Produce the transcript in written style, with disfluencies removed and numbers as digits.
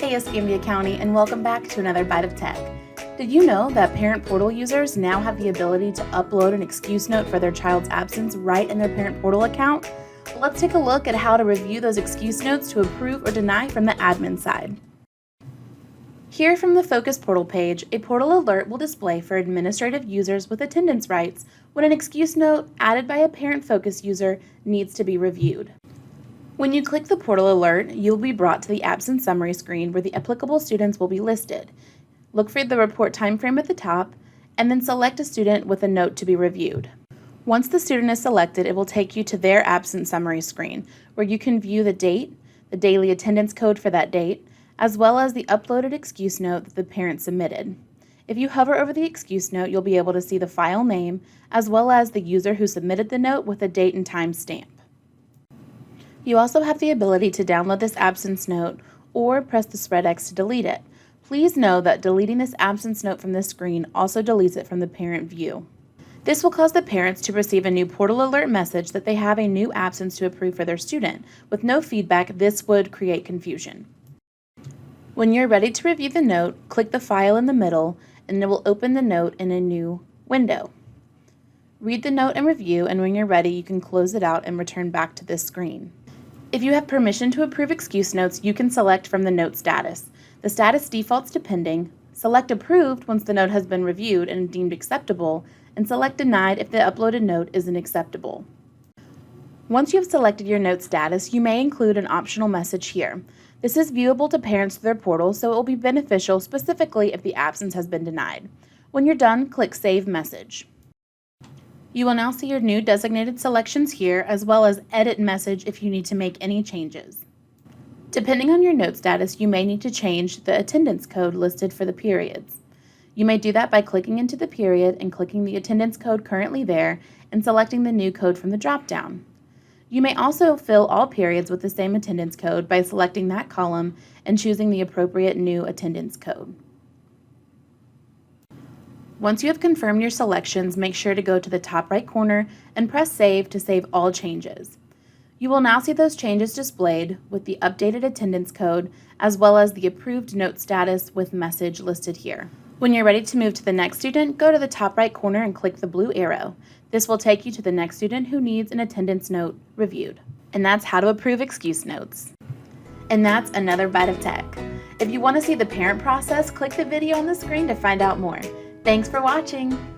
Hey Escambia County, and welcome back to another Byte of Tech. Did you know that parent portal users now have the ability to upload an excuse note for their child's absence right in their parent portal account? Well, let's take a look at how to review those excuse notes to approve or deny from the admin side. Here from the Focus Portal page, a portal alert will display for administrative users with attendance rights when an excuse note added by a parent Focus user needs to be reviewed. When you click the portal alert, you'll be brought to the absence summary screen where the applicable students will be listed. Look for the report time frame at the top, and then select a student with a note to be reviewed. Once the student is selected, it will take you to their absence summary screen, where you can view the date, the daily attendance code for that date, as well as the uploaded excuse note that the parent submitted. If you hover over the excuse note, you'll be able to see the file name, as well as the user who submitted the note with a date and time stamp. You also have the ability to download this absence note or press the spread X to delete it. Please know that deleting this absence note from this screen also deletes it from the parent view. This will cause the parents to receive a new portal alert message that they have a new absence to approve for their student. With no feedback, this would create confusion. When you're ready to review the note, click the file in the middle and it will open the note in a new window. Read the note and review, and when you're ready, you can close it out and return back to this screen. If you have permission to approve excuse notes, you can select from the note status. The status defaults to pending, select approved once the note has been reviewed and deemed acceptable, and select denied if the uploaded note isn't acceptable. Once you have selected your note status, you may include an optional message here. This is viewable to parents through their portal, so it will be beneficial specifically if the absence has been denied. When you're done, click Save Message. You will now see your new designated selections here, as well as Edit Message if you need to make any changes. Depending on your note status, you may need to change the attendance code listed for the periods. You may do that by clicking into the period and clicking the attendance code currently there and selecting the new code from the drop-down. You may also fill all periods with the same attendance code by selecting that column and choosing the appropriate new attendance code. Once you have confirmed your selections, make sure to go to the top right corner and press Save to save all changes. You will now see those changes displayed with the updated attendance code as well as the approved note status with message listed here. When you're ready to move to the next student, go to the top right corner and click the blue arrow. This will take you to the next student who needs an attendance note reviewed. And that's how to approve excuse notes. And that's another Byte of Tech. If you want to see the parent process, click the video on the screen to find out more. Thanks for watching.